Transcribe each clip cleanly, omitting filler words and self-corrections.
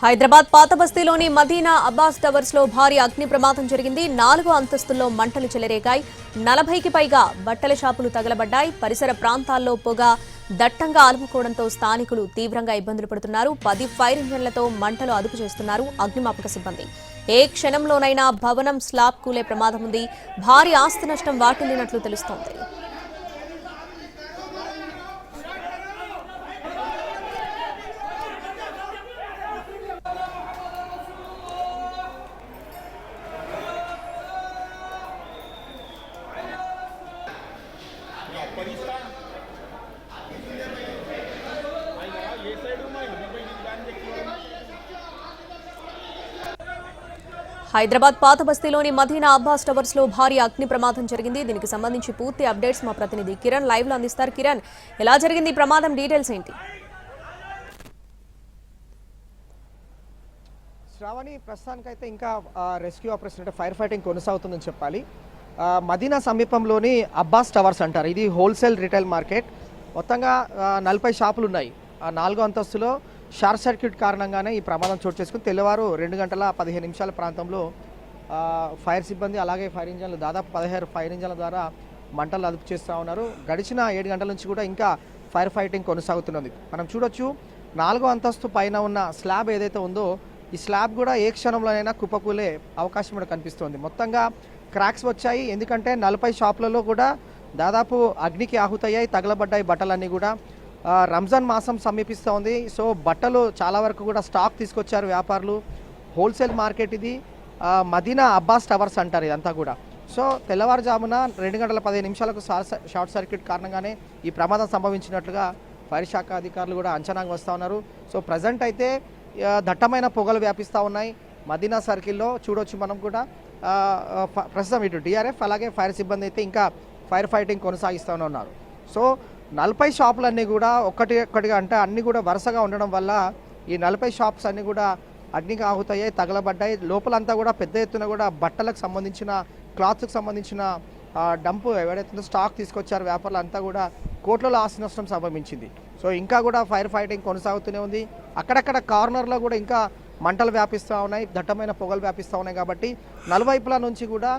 హైదరాబాద్ పాత బస్తీలోని మదీనా అబ్బాస్ టవర్స్ లో భారీ అగ్ని ప్రమాదం జరిగింది. 4వ అంతస్తుల్లో మంటలు చెలరేగాయి. 40కి పైగా బట్టల షాపులు తగలబడ్డాయి. పరిసర ప్రాంతాల్లో పొగ దట్టంగా అలుముకోవడంతో స్థానికులు తీవ్రంగా ఇబ్బందులు పడుతున్నారు. 10 ఫైర్ ఇంజన్లతో మంటలు అదుపు చేస్తున్నారు అగ్నిమాపక సిబ్బంది. ఏ క్షణంలోనైనా భవనం స్లాబ్ కూలే ప్రమాదం ఉంది. భారీ ఆస్తి నష్టం వాటిల్లినట్లు తెలుస్తోంది. హైదరాబాద్ పాత బస్తీలోని మదీనా అబ్బాస్ టవర్స్ లో భారీ అగ్ని ప్రమాదం జరిగింది. దీనికి సంబంధించి పూర్తి అప్డేట్స్ మా ప్రతినిధి కిరణ్ లైవ్ లో అందిస్తారు. కిరణ్, ఎలా జరిగింది ఈ ప్రమాదం, డీటెయిల్స్ ఏంటి? శ్రావణి, ప్రస్తుతానికైతే ఇంకా రెస్క్యూ ఆపరేషన్ అంటే ఫైర్ ఫైటింగ్ కొనసాగుతుందని చెప్పాలి. మదీనా సమీపంలోని అబ్బాస్ టవర్స్ అంటారు. ఇది హోల్సేల్ రిటైల్ మార్కెట్. మొత్తంగా 40 షాపులు ఉన్నాయి. 4వ అంతస్తులో షార్ట్ సర్క్యూట్ కారణంగానే ఈ ప్రమాదం చోటు చేసుకుని తెల్లవారు 2:15 ప్రాంతంలో ఫైర్ సిబ్బంది అలాగే ఫైర్ ఇంజన్లు దాదాపు 16 ఫైర్ ఇంజన్ల ద్వారా మంటలు అదుపు చేస్తూ ఉన్నారు. గడిచిన 7 గంటల నుంచి కూడా ఇంకా ఫైర్ ఫైటింగ్ కొనసాగుతున్నది. మనం చూడొచ్చు, 4వ అంతస్తు పైన ఉన్న స్లాబ్ ఏదైతే ఉందో ఈ స్లాబ్ కూడా ఏ క్షణంలోనైనా కుప్పకూలే అవకాశం కూడా కనిపిస్తుంది. మొత్తంగా క్రాక్స్ వచ్చాయి. ఎందుకంటే 40 షాపులలో కూడా దాదాపు అగ్నికి ఆహుతయ్యాయి, తగలబడ్డాయి బట్టలన్నీ కూడా. రంజాన్ మాసం సమీపిస్తూ ఉంది. సో బట్టలు చాలా వరకు కూడా స్టాక్ తీసుకొచ్చారు వ్యాపారులు. హోల్సేల్ మార్కెట్ ఇది. మదీనా అబ్బాస్ టవర్స్ అంటారు ఇదంతా కూడా. సో తెల్లవారుజామున 2:15 షార్ట్ సర్క్యూట్ కారణంగానే ఈ ప్రమాదం సంభవించినట్లుగా ఫైర్ శాఖ అధికారులు కూడా అంచనాకు వస్తూ ఉన్నారు. సో ప్రజెంట్ అయితే దట్టమైన పొగలు వ్యాపిస్తూ ఉన్నాయి మదీనా సర్కిల్లో. చూడొచ్చు మనం కూడా ప్రస్తుతం ఇటు డిఆర్ఎఫ్ అలాగే ఫైర్ సిబ్బంది అయితే ఇంకా ఫైర్ ఫైటింగ్ కొనసాగిస్తూనే ఉన్నారు. సో 40 షాపులన్నీ కూడా ఒక్కటిగా అంటే అన్నీ కూడా వరుసగా ఉండడం వల్ల ఈ 40 షాప్స్ అన్నీ కూడా అగ్నికి ఆహుతయ్యాయి, తగలబడ్డాయి. లోపలంతా కూడా పెద్ద ఎత్తున కూడా బట్టలకు సంబంధించిన క్లాత్కి సంబంధించిన డంపు ఎవరైతే స్టాక్ తీసుకొచ్చారో వ్యాపారులు అంతా కూడా కోట్లలో ఆస్తి నష్టం సంభవించింది. సో ఇంకా కూడా ఫైర్ ఫైటింగ్ కొనసాగుతూనే ఉంది. అక్కడక్కడ కార్నర్లో కూడా ఇంకా మంటలు వ్యాపిస్తూ ఉన్నాయి, దట్టమైన పొగలు వ్యాపిస్తూ ఉన్నాయి. కాబట్టి నలువైపుల నుంచి కూడా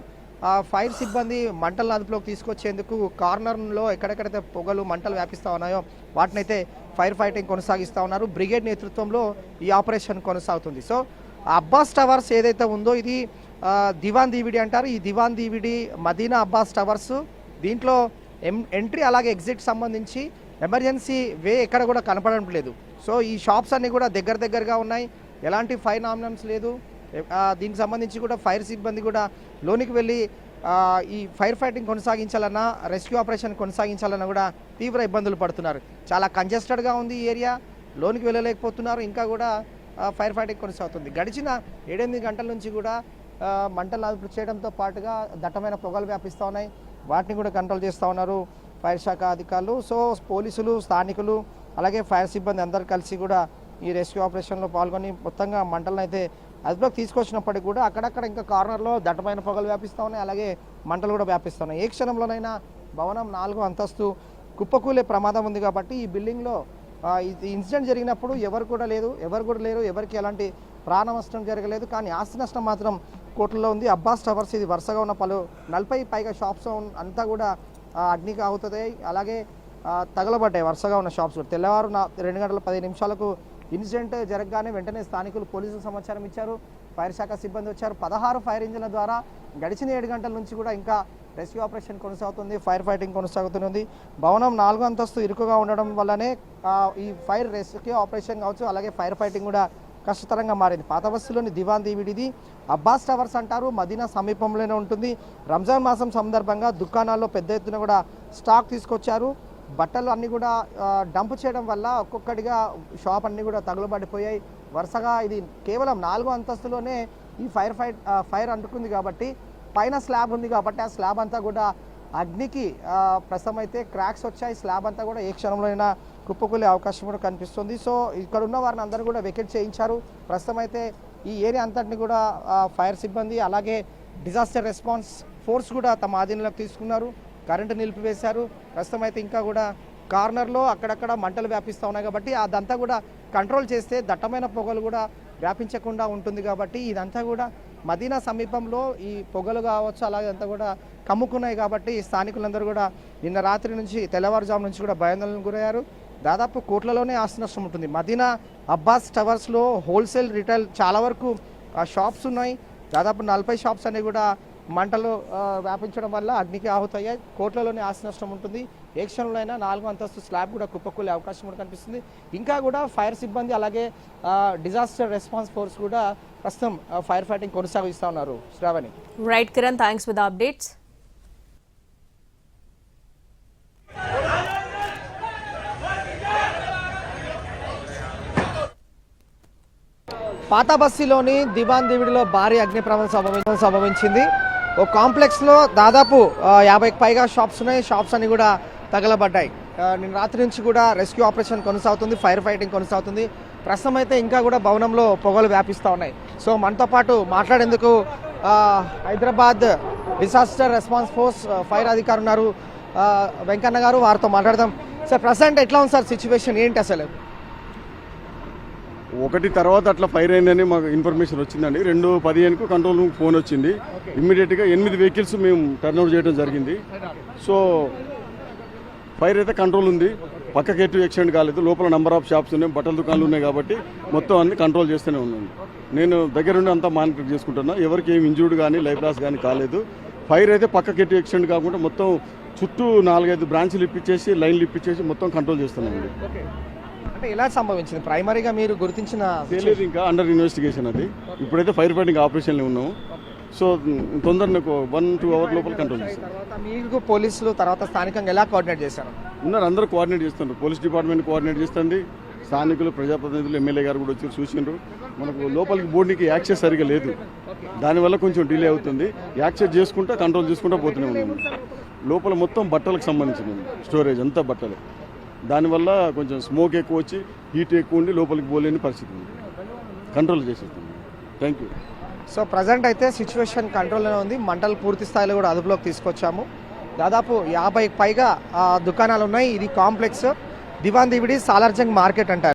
ఫైర్ సిబ్బంది మంటలను అదుపులోకి తీసుకొచ్చేందుకు కార్నర్లో ఎక్కడెక్కడైతే పొగలు మంటలు వ్యాపిస్తూ ఉన్నాయో వాటినైతే ఫైర్ ఫైటింగ్ కొనసాగిస్తూ ఉన్నారు. బ్రిగేడ్ నేతృత్వంలో ఈ ఆపరేషన్ కొనసాగుతుంది. సో అబ్బాస్ టవర్స్ ఏదైతే ఉందో ఇది దివాన్ దీవిడి అంటారు. ఈ దివాన్ దీవిడి మదీనా అబ్బాస్ టవర్స్. దీంట్లో ఎంట్రీ అలాగే ఎగ్జిట్ సంబంధించి ఎమర్జెన్సీ వే ఎక్కడ కూడా కనపడడం లేదు. సో ఈ షాప్స్ అన్నీ కూడా దగ్గరగా ఉన్నాయి. ఎలాంటి ఫైర్ ఆంబులెన్స్ లేదు. దీనికి సంబంధించి కూడా ఫైర్ సిబ్బంది కూడా లోనికి వెళ్ళి ఈ ఫైర్ ఫైటింగ్ కొనసాగించాలన్నా రెస్క్యూ ఆపరేషన్ కొనసాగించాలన్నా కూడా తీవ్ర ఇబ్బందులు పడుతున్నారు. చాలా కంజెస్టెడ్గా ఉంది ఈ ఏరియా, లోనికి వెళ్ళలేకపోతున్నారు. ఇంకా కూడా ఫైర్ ఫైటింగ్ కొనసాగుతుంది. గడిచిన 7-8 గంటల నుంచి కూడా మంటలు అదుపు చేయడంతో పాటుగా దట్టమైన పొగలు వ్యాపిస్తూ ఉన్నాయి. వాటిని కూడా కంట్రోల్ చేస్తూ ఉన్నారు ఫైర్ శాఖ అధికారులు. సో పోలీసులు, స్థానికులు అలాగే ఫైర్ సిబ్బంది అందరూ కలిసి కూడా ఈ రెస్క్యూ ఆపరేషన్లో పాల్గొని మొత్తంగా మంటలను అయితే అదుపులోకి తీసుకొచ్చినప్పటికీ కూడా అక్కడక్కడ ఇంకా కార్నర్లో దట్టమైన పొగలు వ్యాపిస్తూ ఉన్నాయి, అలాగే మంటలు కూడా వ్యాపిస్తున్నాయి. ఏ క్షణంలోనైనా భవనం 4వ అంతస్తు కుప్పకూలే ప్రమాదం ఉంది. కాబట్టి ఈ బిల్డింగ్లో ఈ ఇన్సిడెంట్ జరిగినప్పుడు ఎవరు కూడా లేరు, ఎవరికి ఎలాంటి ప్రాణ నష్టం జరగలేదు. కానీ ఆస్తి నష్టం మాత్రం కోట్లలో ఉంది. అబ్బాస్ టవర్స్ ఇది వరుసగా ఉన్న 40 పైగా షాప్స్ అంతా కూడా అగ్నికి ఆగుతుంది. అలాగే తగలబడ్డాయి వరుసగా ఉన్న షాప్స్. తెల్లవారు 2:15 ఇన్సిడెంట్ జరగగానే వెంటనే స్థానికులు పోలీసులకు సమాచారం ఇచ్చారు. ఫైర్ శాఖ సిబ్బంది వచ్చారు. 16 ఫైర్ ఇంజిన్ల ద్వారా గడిచిన 7 గంటల నుంచి కూడా ఇంకా రెస్క్యూ ఆపరేషన్ కొనసాగుతుంది, ఫైర్ ఫైటింగ్ కొనసాగుతుంది. భవనం 4వ అంతస్తు ఇరుకుగా ఉండడం వల్లనే ఈ ఫైర్ రెస్క్యూ ఆపరేషన్ కావచ్చు, అలాగే ఫైర్ ఫైటింగ్ కూడా కష్టతరంగా మారింది. పాత బస్సులోని దివాన్ దీవిడిది అబ్బాస్ టవర్స్ అంటారు. మదీనా సమీపంలోనే ఉంటుంది. రంజాన్ మాసం సందర్భంగా దుకాణాల్లో పెద్ద ఎత్తున కూడా స్టాక్ తీసుకొచ్చారు. బట్టలు అన్నీ కూడా డంప్ చేయడం వల్ల ఒక్కొక్కటిగా షాప్ అన్నీ కూడా తగులబడిపోయాయి. వరుసగా ఇది కేవలం 4వ అంతస్తులోనే ఈ ఫైర్ అంటుకుంది. కాబట్టి పైన స్లాబ్ ఉంది కాబట్టి ఆ స్లాబ్ అంతా కూడా అగ్నికి ప్రస్తుతం అయితే క్రాక్స్ వచ్చాయి. స్లాబ్ అంతా కూడా ఏ క్షణంలో అయినా కుప్పకూలే అవకాశం కూడా కనిపిస్తుంది. సో ఇక్కడ ఉన్న వారిని అందరూ కూడా వెకేట్ చేయించారు. ప్రస్తుతం అయితే ఈ ఏరియా అంతటిని కూడా ఫైర్ సిబ్బంది అలాగే డిజాస్టర్ రెస్పాన్స్ ఫోర్స్ కూడా తమ ఆధీనంలోకి తీసుకున్నారు. కరెంటు నిలిపివేశారు. ప్రస్తుతం అయితే ఇంకా కూడా కార్నర్లో అక్కడక్కడ మంటలు వ్యాపిస్తూ ఉన్నాయి కాబట్టి అదంతా కూడా కంట్రోల్ చేస్తే దట్టమైన పొగలు కూడా వ్యాపించకుండా ఉంటుంది కాబట్టి ఇదంతా కూడా మదీనా సమీపంలో ఈ పొగలు కావచ్చు అలాగే అంతా కూడా కమ్ముకున్నాయి కాబట్టి స్థానికులందరూ కూడా నిన్న రాత్రి నుంచి తెల్లవారుజాము నుంచి కూడా భయాందోళనకు గురయ్యారు. దాదాపు కోట్లలోనే ఆస్తి నష్టం ఉంటుంది. మదీనా అబ్బాస్ టవర్స్లో హోల్సేల్ రిటైల్ చాలా వరకు షాప్స్ ఉన్నాయి. దాదాపు 40 షాప్స్ అనేవి కూడా మంటలు వ్యాపించడం వల్ల అగ్నికి ఆహుతయ్యాయి. కోట్లలోనే ఆస్తి నష్టం ఉంటుంది. ఏ క్షణంలో అయినా 4వ అంతస్తు స్లాబ్ కూడా కుప్పకూలే అవకాశం కూడా కనిపిస్తుంది. ఇంకా కూడా ఫైర్ సిబ్బంది అలాగే డిజాస్టర్ రెస్పాన్స్ ఫోర్స్ కూడా ప్రస్తుతం ఫైర్ ఫైటింగ్ కొనసాగిస్తూ ఉన్నారు. Shravani. Right Kiran, thanks for the updates. పాత బస్తీలోని దివాన్ దివిడిలో భారీ అగ్ని ప్రమాదం సంభవించింది. ఓ కాంప్లెక్స్లో దాదాపు 50కి పైగా షాప్స్ ఉన్నాయి. షాప్స్ అన్ని కూడా తగలబడ్డాయి. నిన్న రాత్రి నుంచి కూడా రెస్క్యూ ఆపరేషన్ కొనసాగుతుంది, ఫైర్ ఫైటింగ్ కొనసాగుతుంది. ప్రస్తుతం అయితే ఇంకా కూడా భవనంలో పొగలు వ్యాపిస్తూ ఉన్నాయి. సో మనతో పాటు మాట్లాడేందుకు Hyderabad disaster response force fire అధికారి ఉన్నారు, వెంకన్న గారు. వారితో మాట్లాడదాం. సార్, ప్రజెంట్ ఎట్లా ఉంది సార్ సిచ్యువేషన్, ఏంటి అసలు? 1 తర్వాత అట్లా ఫైర్ అయిందని మాకు ఇన్ఫర్మేషన్ వచ్చిందండి. 2:15కు కంట్రోల్ రూమ్ ఫోన్ వచ్చింది. ఇమ్మీడియట్గా 8 వెహికల్స్ మేము టర్న్అవుట్ చేయడం జరిగింది. సో ఫైర్ అయితే కంట్రోల్ ఉంది. పక్కకి ఎటు యాక్సిడెంట్ కాలేదు. లోపల నెంబర్ ఆఫ్ షాప్స్ ఉన్నాయి, బట్టల దుకాణాలు ఉన్నాయి కాబట్టి మొత్తం అన్ని కంట్రోల్ చేస్తూనే ఉన్నాను. నేను దగ్గరుండి అంతా మానిటర్ చేసుకుంటున్నా. ఎవరికి ఏం ఇంజూర్డ్ కానీ లైఫ్ లాస్ కానీ కాలేదు. ఫైర్ అయితే పక్కకి ఎటు యాక్సిడెంట్ కాకుండా మొత్తం చుట్టూ 4-5 బ్రాంచ్లు ఇప్పించేసి లైన్లు ఇప్పించేసి మొత్తం కంట్రోల్ చేస్తున్నామండి. అంటే ఎలా సంభవించింది ప్రైమరీగా మీరు గుర్తించిన? తెలియదు, ఇంకా అండర్ ఇన్వెస్టిగేషన్ అది. ఇప్పుడైతే ఫైర్ ఫైటింగ్ ఆపరేషన్లో ఉన్నాము. సో తొందరగా 1-2 అవర్ లోపల కంట్రోల్ చేస్తాం. తర్వాత మీకు పోలీసులు తర్వాత స్థానికంగా ఎలా కోఆర్డినేట్ చేశారు? ఉన్నారు, అందరూ కోఆర్డినేట్ చేస్తున్నారు. పోలీస్ డిపార్ట్మెంట్ కోఆర్డినేట్ చేస్తుంది. స్థానికులు, ప్రజాప్రతినిధులు, ఎమ్మెల్యే గారు కూడా వచ్చి చూసిండ్రు. మనకు లోపలికి బోర్డుకి యాక్సెస్ సరిగా లేదు, దానివల్ల కొంచెం డిలే అవుతుంది. యాక్సెస్ చేసుకుంటా కంట్రోల్ చేసుకుంటా పోతూనే ఉన్నాము. లోపల మొత్తం బట్టలకు సంబంధించినవి, స్టోరేజ్ అంతా బట్టలే. దానివల్ల కొంచెం స్మోక్ ఎక్కువ వచ్చి హీట్ ఎక్కువ ఉండి లోపలికి పోలేని పరిస్థితి ఉంది. కంట్రోల్ చేసేస్తుంది. Thank you. సో ప్రజెంట్ అయితే సిచ్యువేషన్ కంట్రోల్లోనే ఉంది. మంటలు పూర్తి స్థాయిలో కూడా అదుపులోకి తీసుకొచ్చాము. దాదాపు 50కి పైగా దుకాణాలు ఉన్నాయి. ఇది కాంప్లెక్స్ దివాన్ దివిడి సాలార్జంగ్ మార్కెట్ అంటారు.